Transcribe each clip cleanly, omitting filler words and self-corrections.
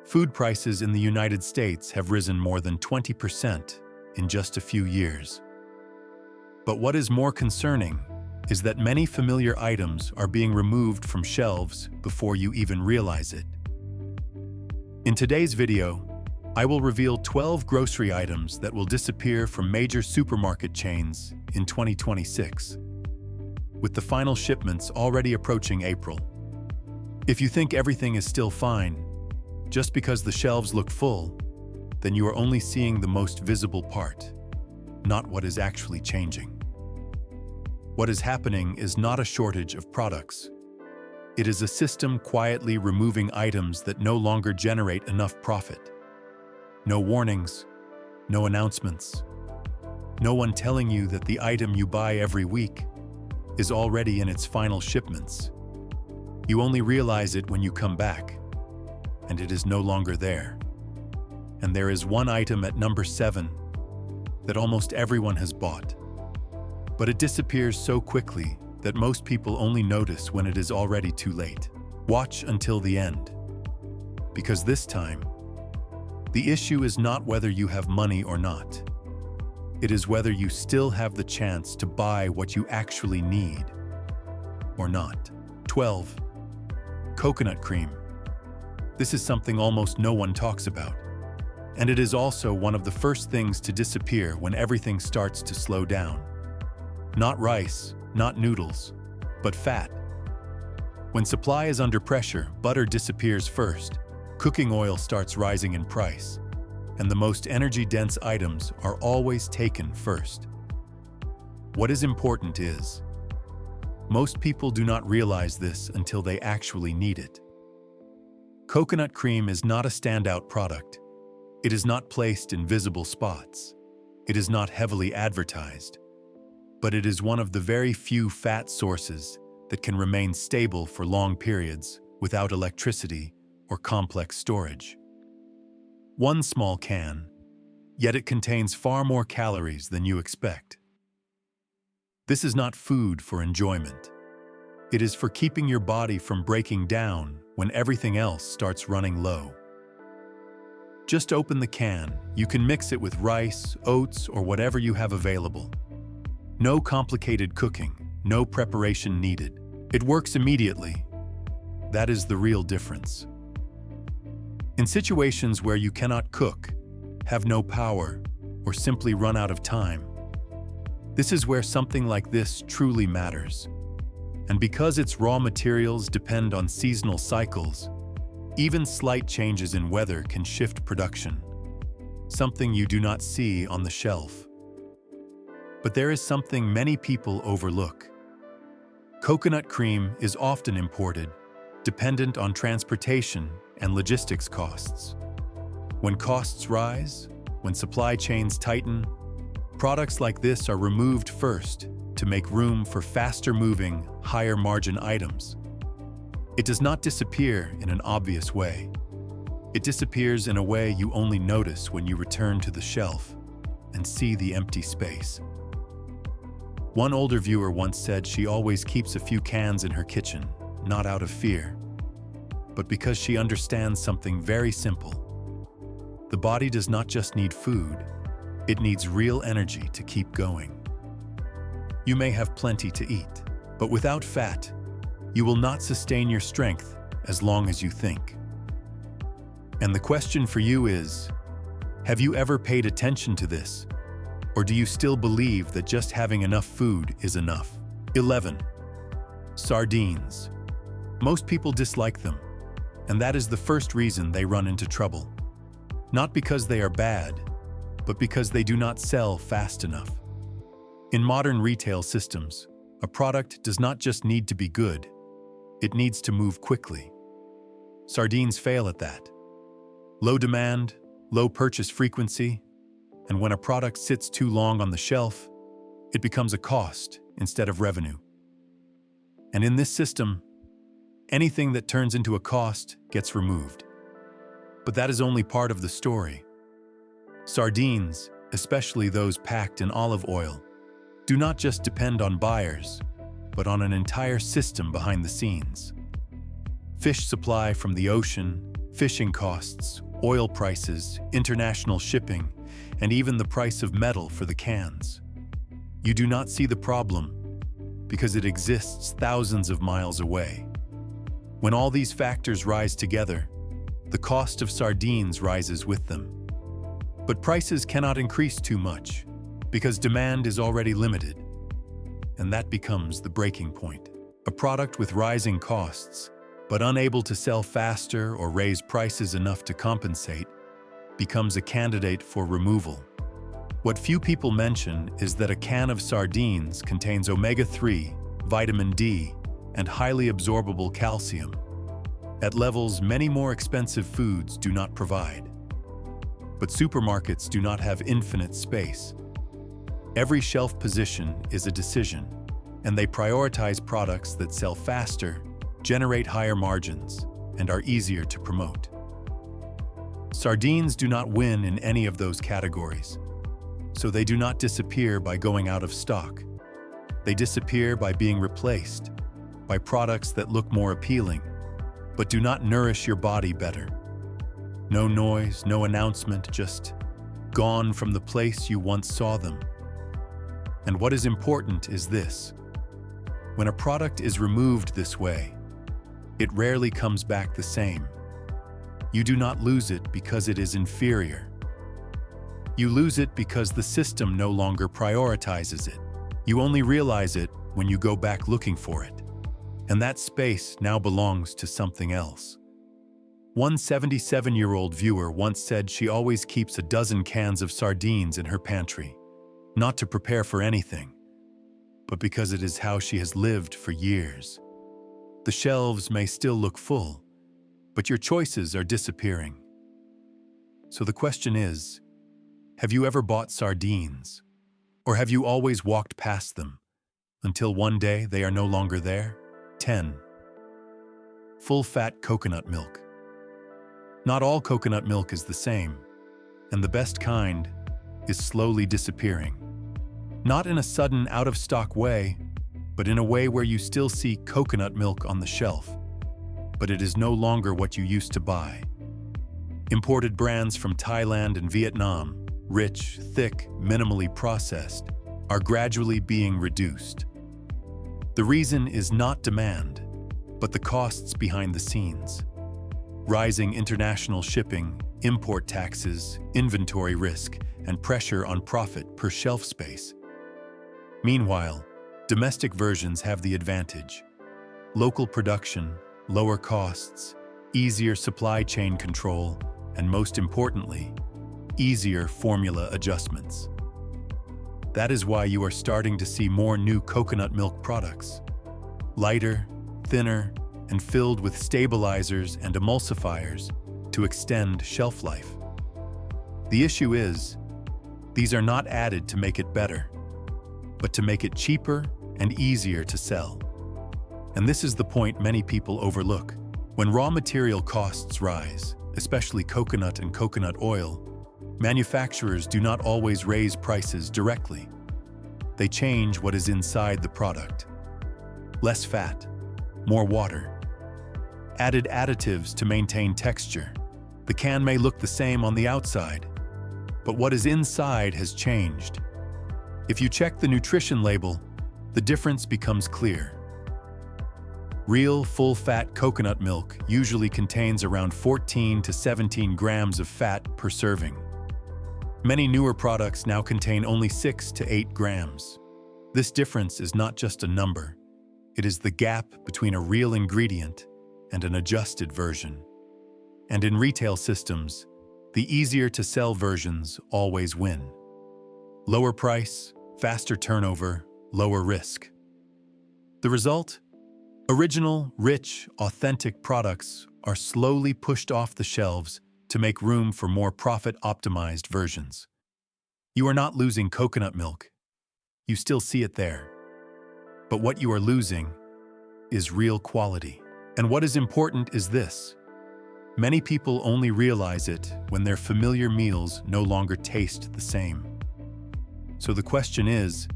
Food prices in the United States have risen more than 20% in just a few years. But what is more concerning is that many familiar items are being removed from shelves before you even realize it. In today's video, I will reveal 12 grocery items that will disappear from major supermarket chains in 2026, with the final shipments already approaching April. If you think everything is still fine, just because the shelves look full, then you are only seeing the most visible part, not what is actually changing. What is happening is not a shortage of products. It is a system quietly removing items that no longer generate enough profit. No warnings, no announcements, no one telling you that the item you buy every week is already in its final shipments. You only realize it when you come back, and it is no longer there. And there is one item at number 7 that almost everyone has bought, but it disappears so quickly that most people only notice when it is already too late. Watch until the end, because this time, the issue is not whether you have money or not. It is whether you still have the chance to buy what you actually need or not. 12. Coconut cream. This is something almost no one talks about, and it is also one of the first things to disappear when everything starts to slow down. Not rice, not noodles, but fat. When supply is under pressure, butter disappears first. Cooking oil starts rising in price, and the most energy-dense items are always taken first. What is important is, most people do not realize this until they actually need it. Coconut cream is not a standout product. It is not placed in visible spots. It is not heavily advertised. But it is one of the very few fat sources that can remain stable for long periods without electricity or complex storage. One small can, yet it contains far more calories than you expect. This is not food for enjoyment. It is for keeping your body from breaking down when everything else starts running low. Just open the can. You can mix it with rice, oats, or whatever you have available. No complicated cooking, no preparation needed. It works immediately. That is the real difference. In situations where you cannot cook, have no power, or simply run out of time, this is where something like this truly matters. And because its raw materials depend on seasonal cycles, even slight changes in weather can shift production, something you do not see on the shelf. But there is something many people overlook. Coconut cream is often imported, dependent on transportation and logistics costs. When costs rise, when supply chains tighten, products like this are removed first to make room for faster-moving, higher-margin items. It does not disappear in an obvious way. It disappears in a way you only notice when you return to the shelf and see the empty space. One older viewer once said she always keeps a few cans in her kitchen, not out of fear, but because she understands something very simple. The body does not just need food, it needs real energy to keep going. You may have plenty to eat, but without fat, you will not sustain your strength as long as you think. And the question for you is, have you ever paid attention to this? Or do you still believe that just having enough food is enough? 11. Sardines. Most people dislike them, and that is the first reason they run into trouble. Not because they are bad, but because they do not sell fast enough. In modern retail systems, a product does not just need to be good, it needs to move quickly. Sardines fail at that. Low demand, low purchase frequency, and when a product sits too long on the shelf, it becomes a cost instead of revenue. And in this system, anything that turns into a cost gets removed. But that is only part of the story. Sardines, especially those packed in olive oil, do not just depend on buyers, but on an entire system behind the scenes. Fish supply from the ocean, Fishing costs, oil prices, international shipping, and even the price of metal for the cans. You do not see the problem because it exists thousands of miles away. When all these factors rise together, the cost of sardines rises with them. But prices cannot increase too much because demand is already limited. And that becomes the breaking point. A product with rising costs, but unable to sell faster or raise prices enough to compensate, becomes a candidate for removal. What few people mention is that a can of sardines contains omega-3, vitamin D, and highly absorbable calcium, at levels many more expensive foods do not provide. But supermarkets do not have infinite space. Every shelf position is a decision, and they prioritize products that sell faster, generate higher margins, and are easier to promote. Sardines do not win in any of those categories, so they do not disappear by going out of stock. They disappear by being replaced by products that look more appealing, but do not nourish your body better. No noise, no announcement, just gone from the place you once saw them. And what is important is this: when a product is removed this way, it rarely comes back the same. You do not lose it because it is inferior. You lose it because the system no longer prioritizes it. You only realize it when you go back looking for it. And that space now belongs to something else. One 77-year-old viewer once said she always keeps a dozen cans of sardines in her pantry, not to prepare for anything, but because it is how she has lived for years. The shelves may still look full, but your choices are disappearing. So the question is, have you ever bought sardines? Or have you always walked past them until one day they are no longer there? 10. Full-fat coconut milk. Not all coconut milk is the same, and the best kind is slowly disappearing. Not in a sudden out-of-stock way, but in a way where you still see coconut milk on the shelf, but it is no longer what you used to buy. Imported brands from Thailand and Vietnam, rich, thick, minimally processed, are gradually being reduced. The reason is not demand, but the costs behind the scenes. Rising international shipping, import taxes, inventory risk, and pressure on profit per shelf space. Meanwhile, domestic versions have the advantage: local production, lower costs, easier supply chain control, and most importantly, easier formula adjustments. That is why you are starting to see more new coconut milk products. Lighter, thinner, and filled with stabilizers and emulsifiers to extend shelf life. The issue is, these are not added to make it better, but to make it cheaper and easier to sell. And this is the point many people overlook. When raw material costs rise, especially coconut and coconut oil, manufacturers do not always raise prices directly. They change what is inside the product. Less fat, more water, added additives to maintain texture. The can may look the same on the outside, but what is inside has changed. If you check the nutrition label, the difference becomes clear. Real full-fat coconut milk usually contains around 14 to 17 grams of fat per serving. Many newer products now contain only 6 to 8 grams. This difference is not just a number. It is the gap between a real ingredient and an adjusted version. And in retail systems, the easier-to-sell versions always win. Lower price, faster turnover, lower risk. The result? Original, rich, authentic products are slowly pushed off the shelves to make room for more profit-optimized versions. You are not losing coconut milk. You still see it there. But what you are losing is real quality. And what is important is this: many people only realize it when their familiar meals no longer taste the same. So the question is,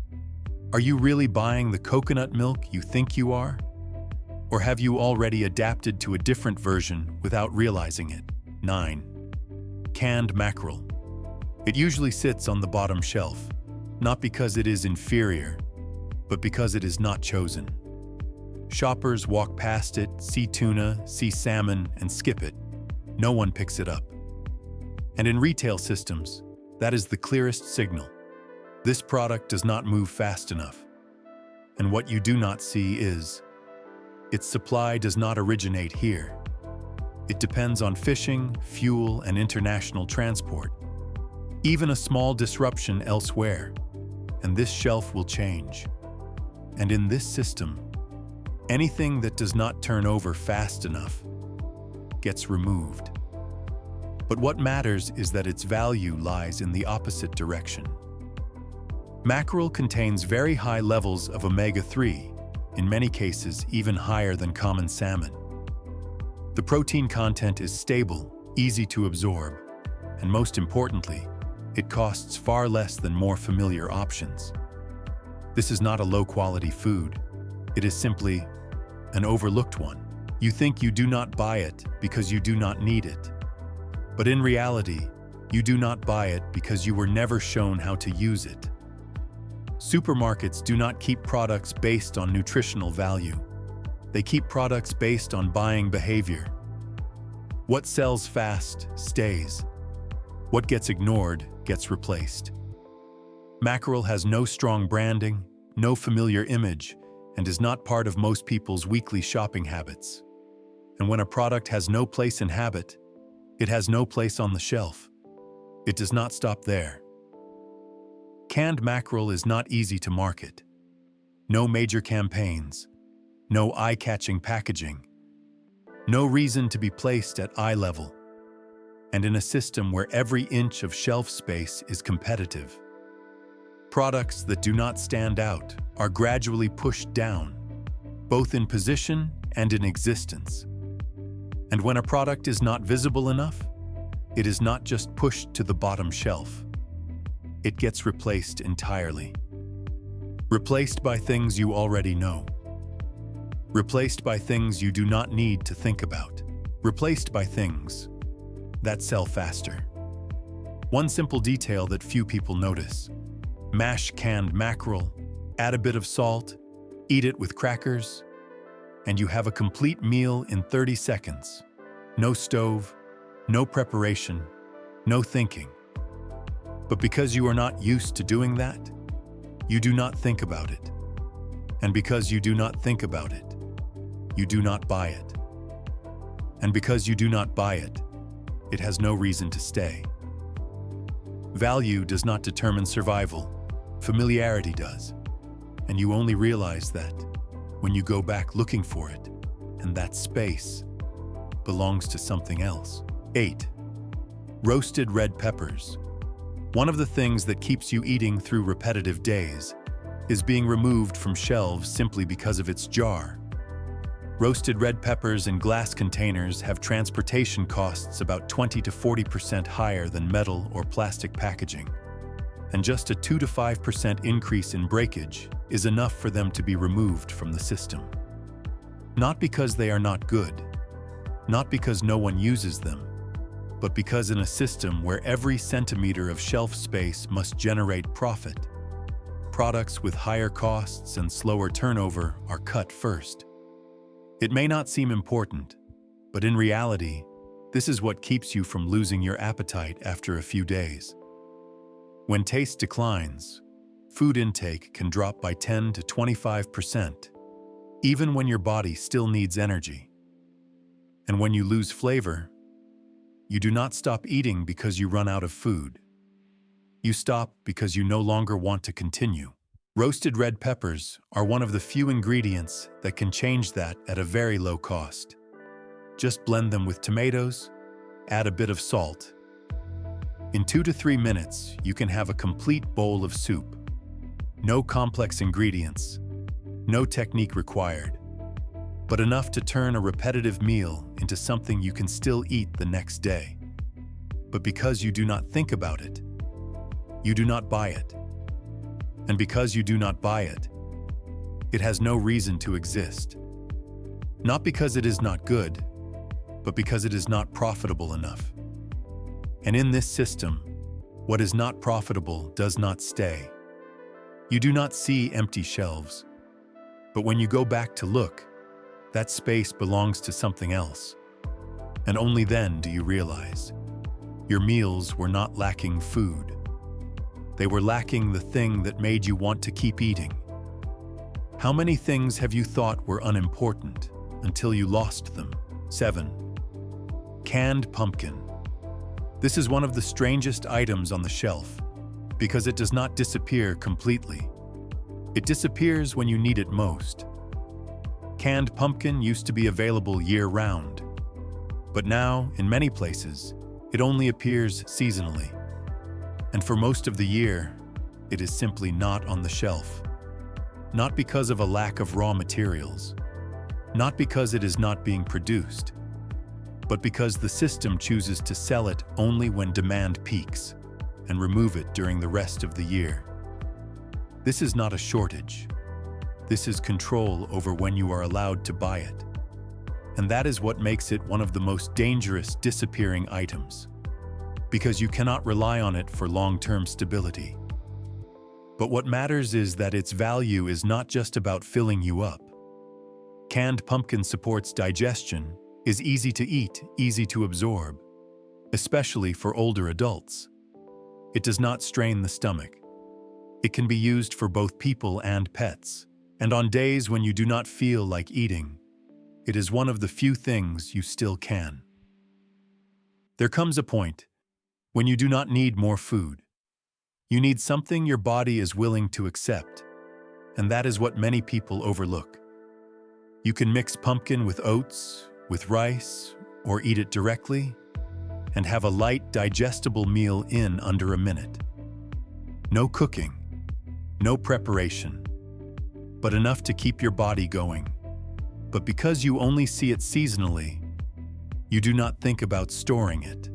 are you really buying the coconut milk you think you are? Or have you already adapted to a different version without realizing it? 9. Canned mackerel. It usually sits on the bottom shelf, not because it is inferior, but because it is not chosen. Shoppers walk past it, see tuna, see salmon, and skip it. No one picks it up. And in retail systems, that is the clearest signal. This product does not move fast enough. And what you do not see is, its supply does not originate here. It depends on fishing, fuel, and international transport. Even a small disruption elsewhere, and this shelf will change. And in this system, anything that does not turn over fast enough gets removed. But what matters is that its value lies in the opposite direction. Mackerel contains very high levels of omega-3, in many cases even higher than common salmon. The protein content is stable, easy to absorb, and most importantly, it costs far less than more familiar options. This is not a low-quality food. It is simply an overlooked one. You think you do not buy it because you do not need it. But in reality, you do not buy it because you were never shown how to use it. Supermarkets do not keep products based on nutritional value. They keep products based on buying behavior. What sells fast stays. What gets ignored gets replaced. Mackerel has no strong branding, no familiar image, and is not part of most people's weekly shopping habits. And when a product has no place in habit, it has no place on the shelf. It does not stop there. Canned mackerel is not easy to market. No major campaigns, no eye-catching packaging, no reason to be placed at eye level, and in a system where every inch of shelf space is competitive. Products that do not stand out are gradually pushed down, both in position and in existence. And when a product is not visible enough, it is not just pushed to the bottom shelf. It gets replaced entirely. Replaced by things you already know. Replaced by things you do not need to think about. Replaced by things that sell faster. One simple detail that few people notice. Mash canned mackerel, add a bit of salt, eat it with crackers, and you have a complete meal in 30 seconds. No stove, no preparation, no thinking. But because you are not used to doing that, you do not think about it. And because you do not think about it, you do not buy it. And because you do not buy it, it has no reason to stay. Value does not determine survival, familiarity does. And you only realize that when you go back looking for it, and that space belongs to something else. 8. Roasted red peppers. One of the things that keeps you eating through repetitive days is being removed from shelves simply because of its jar. Roasted red peppers in glass containers have transportation costs about 20 to 40% higher than metal or plastic packaging. And just a 2 to 5% increase in breakage is enough for them to be removed from the system. Not because they are not good, not because no one uses them, but because in a system where every centimeter of shelf space must generate profit, products with higher costs and slower turnover are cut first. It may not seem important, but in reality, this is what keeps you from losing your appetite after a few days. When taste declines, food intake can drop by 10 to 25%, even when your body still needs energy. And when you lose flavor, you do not stop eating because you run out of food. You stop because you no longer want to continue. Roasted red peppers are one of the few ingredients that can change that at a very low cost. Just blend them with tomatoes, add a bit of salt. In 2 to 3 minutes, you can have a complete bowl of soup. No complex ingredients, no technique required, but enough to turn a repetitive meal into something you can still eat the next day. But because you do not think about it, you do not buy it. And because you do not buy it, it has no reason to exist. Not because it is not good, but because it is not profitable enough. And in this system, what is not profitable does not stay. You do not see empty shelves, but when you go back to look, that space belongs to something else. And only then do you realize your meals were not lacking food. They were lacking the thing that made you want to keep eating. How many things have you thought were unimportant until you lost them? 7. Canned pumpkin. This is one of the strangest items on the shelf because it does not disappear completely. It disappears when you need it most. Canned pumpkin used to be available year-round, but now, in many places, it only appears seasonally. And for most of the year, it is simply not on the shelf. Not because of a lack of raw materials, not because it is not being produced, but because the system chooses to sell it only when demand peaks and remove it during the rest of the year. This is not a shortage. This is control over when you are allowed to buy it. And that is what makes it one of the most dangerous disappearing items, because you cannot rely on it for long-term stability. But what matters is that its value is not just about filling you up. Canned pumpkin supports digestion, is easy to eat, easy to absorb, especially for older adults. It does not strain the stomach. It can be used for both people and pets. And on days when you do not feel like eating, it is one of the few things you still can. There comes a point when you do not need more food. You need something your body is willing to accept, and that is what many people overlook. You can mix pumpkin with oats, with rice, or eat it directly, and have a light, digestible meal in under a minute. No cooking, no preparation, but enough to keep your body going. But because you only see it seasonally, you do not think about storing it.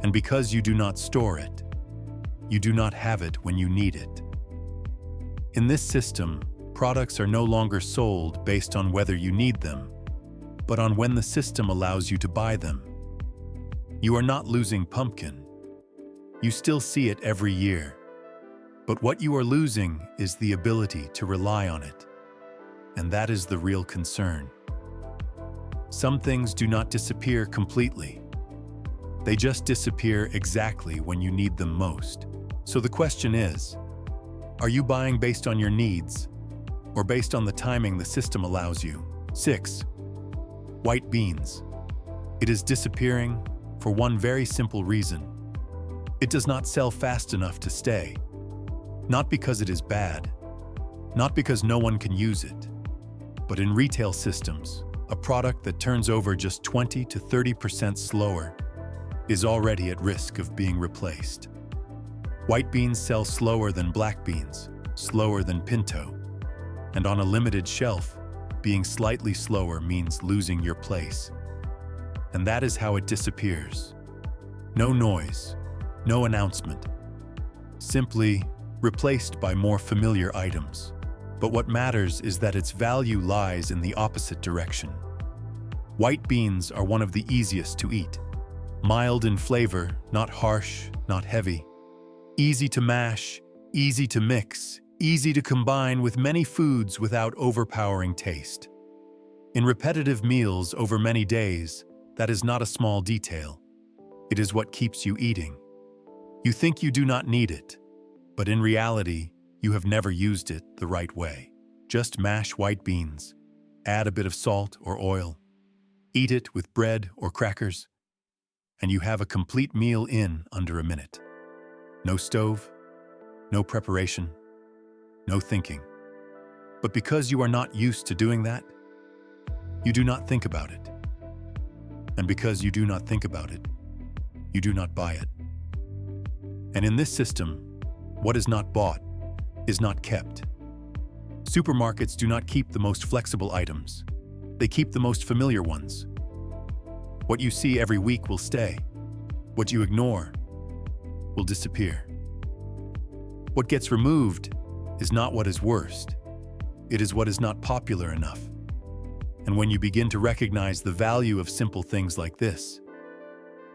And because you do not store it, you do not have it when you need it. In this system, products are no longer sold based on whether you need them, but on when the system allows you to buy them. You are not losing pumpkin. You still see it every year. But what you are losing is the ability to rely on it. And that is the real concern. Some things do not disappear completely. They just disappear exactly when you need them most. So the question is, are you buying based on your needs or based on the timing the system allows you? 6. White beans. It is disappearing for one very simple reason. It does not sell fast enough to stay. Not because it is bad, not because no one can use it, but in retail systems, a product that turns over just 20 to 30% slower is already at risk of being replaced. White beans sell slower than black beans, slower than pinto, and on a limited shelf, being slightly slower means losing your place. And that is how it disappears. No noise, no announcement, simply replaced by more familiar items. But what matters is that its value lies in the opposite direction. White beans are one of the easiest to eat. Mild in flavor, not harsh, not heavy. Easy to mash, easy to mix, easy to combine with many foods without overpowering taste. In repetitive meals over many days, that is not a small detail. It is what keeps you eating. You think you do not need it, but in reality, you have never used it the right way. Just mash white beans, add a bit of salt or oil, eat it with bread or crackers, and you have a complete meal in under a minute. No stove, no preparation, no thinking. But because you are not used to doing that, you do not think about it. And because you do not think about it, you do not buy it. And in this system, what is not bought is not kept. Supermarkets do not keep the most flexible items. They keep the most familiar ones. What you see every week will stay. What you ignore will disappear. What gets removed is not what is worst. It is what is not popular enough. And when you begin to recognize the value of simple things like this,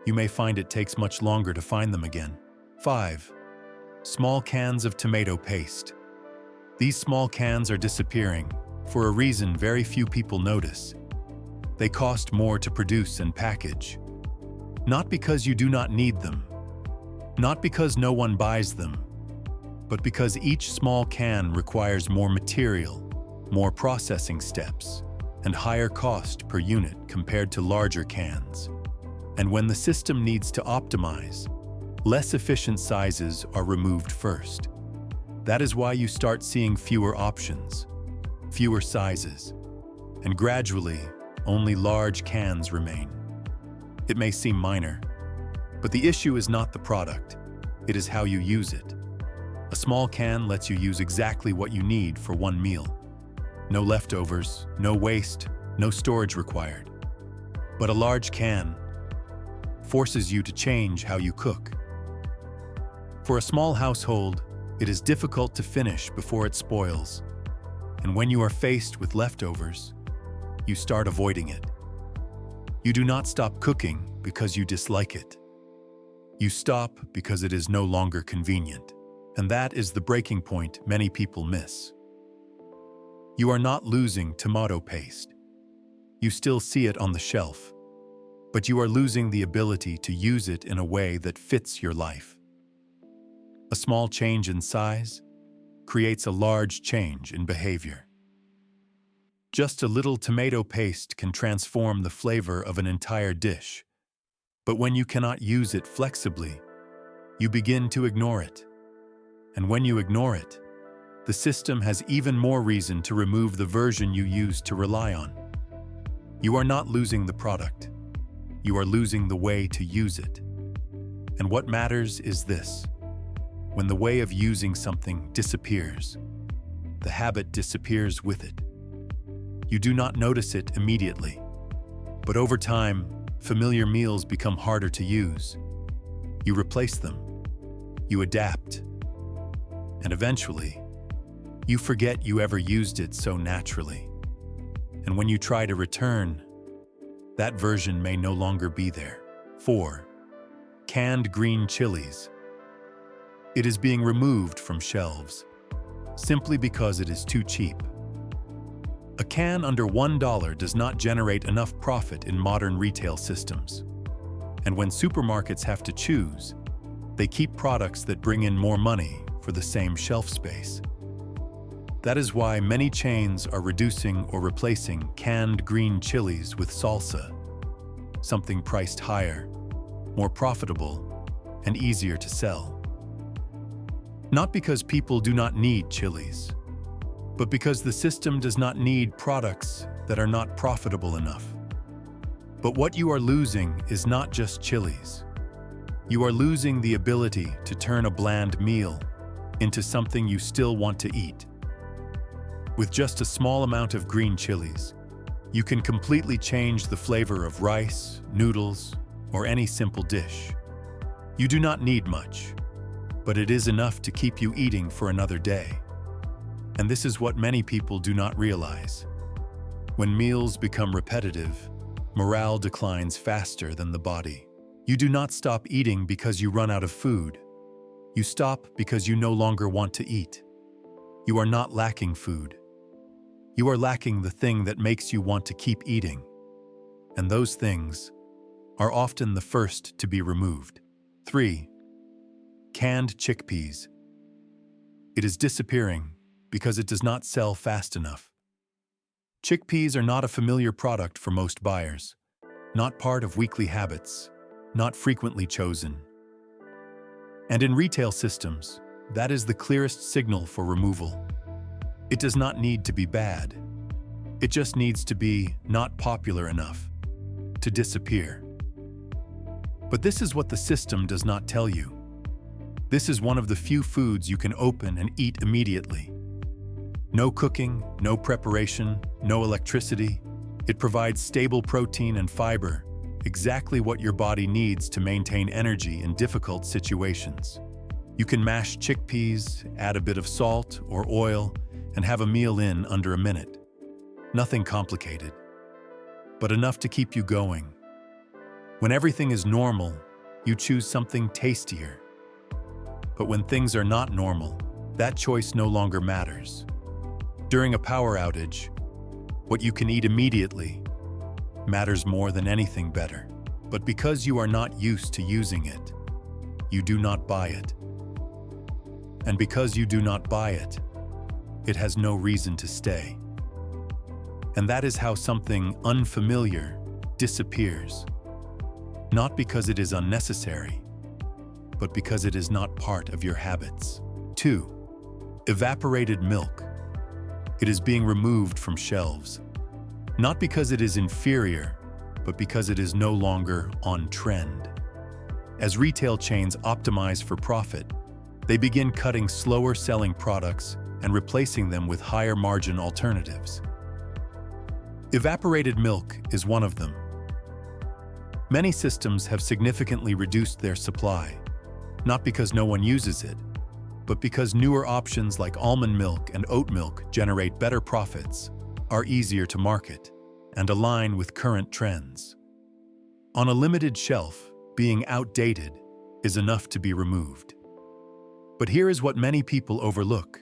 you may find it takes much longer to find them again. 5. Small cans of tomato paste. These small cans are disappearing for a reason very few people notice. They cost more to produce and package. Not because you do not need them, not because no one buys them, but because each small can requires more material, more processing steps, and higher cost per unit compared to larger cans. And when the system needs to optimize, less efficient sizes are removed first. That is why you start seeing fewer options, fewer sizes, and gradually, only large cans remain. It may seem minor, but the issue is not the product, it is how you use it. A small can lets you use exactly what you need for one meal. No leftovers, no waste, no storage required. But a large can forces you to change how you cook. For a small household, it is difficult to finish before it spoils. And when you are faced with leftovers, you start avoiding it. You do not stop cooking because you dislike it. You stop because it is no longer convenient. And that is the breaking point many people miss. You are not losing tomato paste. You still see it on the shelf, but you are losing the ability to use it in a way that fits your life. A small change in size creates a large change in behavior. Just a little tomato paste can transform the flavor of an entire dish, but when you cannot use it flexibly, you begin to ignore it. And when you ignore it, the system has even more reason to remove the version you used to rely on. You are not losing the product. You are losing the way to use it. And what matters is this. When the way of using something disappears, the habit disappears with it. You do not notice it immediately, but over time, familiar meals become harder to use. You replace them. You adapt. And eventually, you forget you ever used it so naturally. And when you try to return, that version may no longer be there. 4. Canned green chilies. It is being removed from shelves, simply because it is too cheap. A can under $1 does not generate enough profit in modern retail systems. And when supermarkets have to choose, they keep products that bring in more money for the same shelf space. That is why many chains are reducing or replacing canned green chilies with salsa, something priced higher, more profitable, and easier to sell. Not because people do not need chilies, but because the system does not need products that are not profitable enough. But what you are losing is not just chilies. You are losing the ability to turn a bland meal into something you still want to eat. With just a small amount of green chilies, you can completely change the flavor of rice, noodles, or any simple dish. You do not need much, but it is enough to keep you eating for another day. And this is what many people do not realize. When meals become repetitive, morale declines faster than the body. You do not stop eating because you run out of food. You stop because you no longer want to eat. You are not lacking food. You are lacking the thing that makes you want to keep eating. And those things are often the first to be removed. 3. Canned chickpeas. It is disappearing because it does not sell fast enough. Chickpeas are not a familiar product for most buyers, not part of weekly habits, not frequently chosen. And in retail systems, that is the clearest signal for removal. It does not need to be bad. It just needs to be not popular enough to disappear. But this is what the system does not tell you. This is one of the few foods you can open and eat immediately. No cooking, no preparation, no electricity. It provides stable protein and fiber, exactly what your body needs to maintain energy in difficult situations. You can mash chickpeas, add a bit of salt or oil, and have a meal in under a minute. Nothing complicated, but enough to keep you going. When everything is normal, you choose something tastier. But when things are not normal, that choice no longer matters. During a power outage, what you can eat immediately matters more than anything better. But because you are not used to using it, you do not buy it. And because you do not buy it, it has no reason to stay. And that is how something unfamiliar disappears. Not because it is unnecessary, but because it is not part of your habits. 2. Evaporated milk. It is being removed from shelves. Not because it is inferior, but because it is no longer on trend. As retail chains optimize for profit, they begin cutting slower-selling products and replacing them with higher-margin alternatives. Evaporated milk is one of them. Many systems have significantly reduced their supply, not because no one uses it, but because newer options like almond milk and oat milk generate better profits, are easier to market, and align with current trends. On a limited shelf, being outdated is enough to be removed. But here is what many people overlook.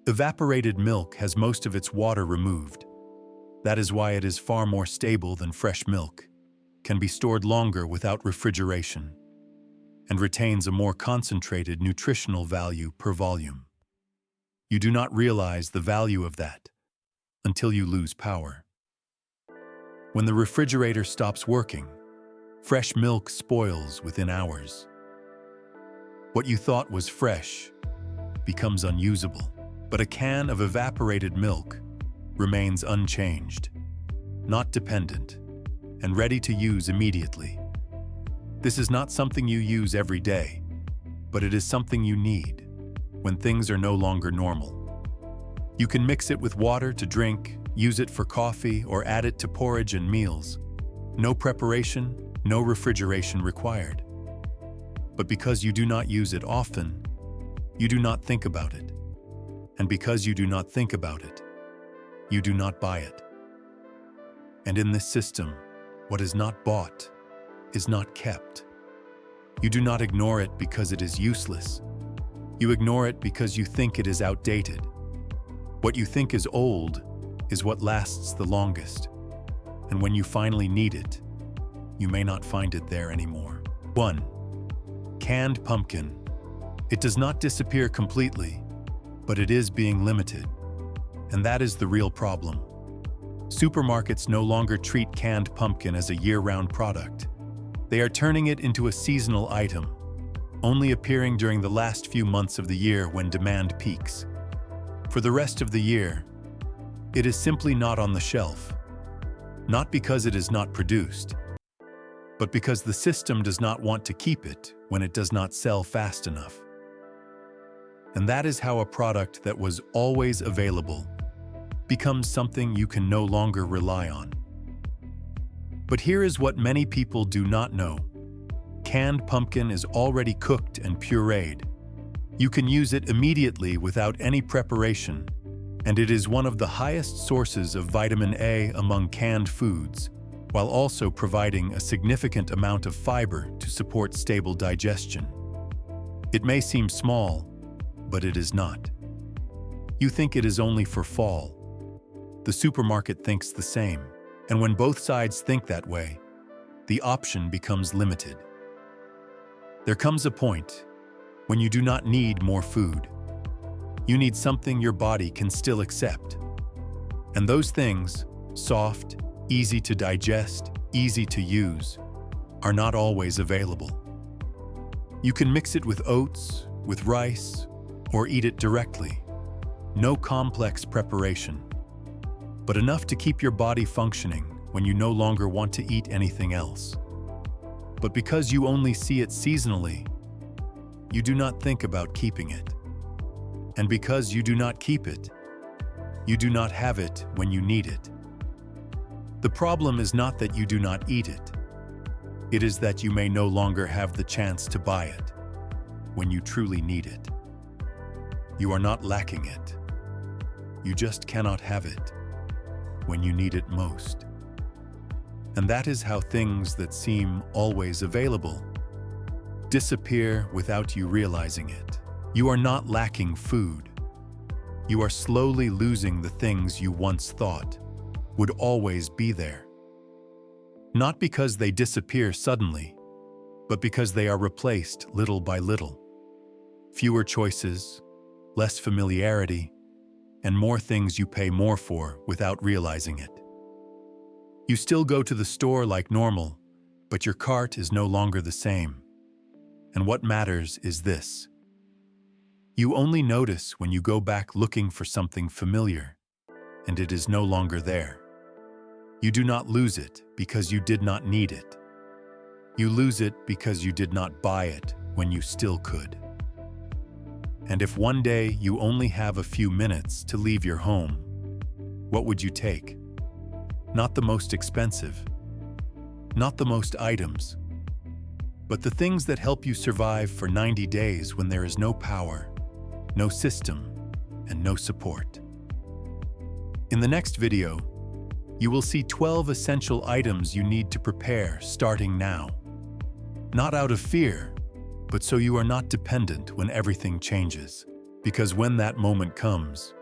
Evaporated milk has most of its water removed. That is why it is far more stable than fresh milk, can be stored longer without refrigeration, and retains a more concentrated nutritional value per volume. You do not realize the value of that until you lose power. When the refrigerator stops working, fresh milk spoils within hours. What you thought was fresh becomes unusable, but a can of evaporated milk remains unchanged, not dependent, and ready to use immediately. This is not something you use every day, but it is something you need when things are no longer normal. You can mix it with water to drink, use it for coffee, or add it to porridge and meals. No preparation, no refrigeration required. But because you do not use it often, you do not think about it. And because you do not think about it, you do not buy it. And in this system, what is not bought is not kept. You do not ignore it because it is useless. You ignore it because you think it is outdated. What you think is old is what lasts the longest. And when you finally need it, you may not find it there anymore. 1. Canned pumpkin. It does not disappear completely, but it is being limited. And that is the real problem. Supermarkets no longer treat canned pumpkin as a year-round product. They are turning it into a seasonal item, only appearing during the last few months of the year when demand peaks. For the rest of the year, it is simply not on the shelf. Not because it is not produced, but because the system does not want to keep it when it does not sell fast enough. And that is how a product that was always available becomes something you can no longer rely on. But here is what many people do not know. Canned pumpkin is already cooked and pureed. You can use it immediately without any preparation, and it is one of the highest sources of vitamin A among canned foods, while also providing a significant amount of fiber to support stable digestion. It may seem small, but it is not. You think it is only for fall. The supermarket thinks the same, and when both sides think that way, the option becomes limited. There comes a point when you do not need more food. You need something your body can still accept. And those things, soft, easy to digest, easy to use, are not always available. You can mix it with oats, with rice, or eat it directly. No complex preparation, but enough to keep your body functioning when you no longer want to eat anything else. But because you only see it seasonally, you do not think about keeping it. And because you do not keep it, you do not have it when you need it. The problem is not that you do not eat it. It is that you may no longer have the chance to buy it when you truly need it. You are not lacking it. You just cannot have it when you need it most. And that is how things that seem always available disappear without you realizing it. You are not lacking food. You are slowly losing the things you once thought would always be there. Not because they disappear suddenly, but because they are replaced little by little. Fewer choices, less familiarity, and more things you pay more for without realizing it. You still go to the store like normal, but your cart is no longer the same. And what matters is this: you only notice when you go back looking for something familiar, and it is no longer there. You do not lose it because you did not need it. You lose it because you did not buy it when you still could. And if one day you only have a few minutes to leave your home, what would you take? Not the most expensive, not the most items, but the things that help you survive for 90 days when there is no power, no system, and no support. In the next video, you will see 12 essential items you need to prepare starting now. Not out of fear, but so you are not dependent when everything changes. Because when that moment comes,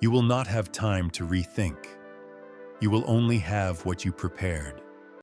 you will not have time to rethink. You will only have what you prepared.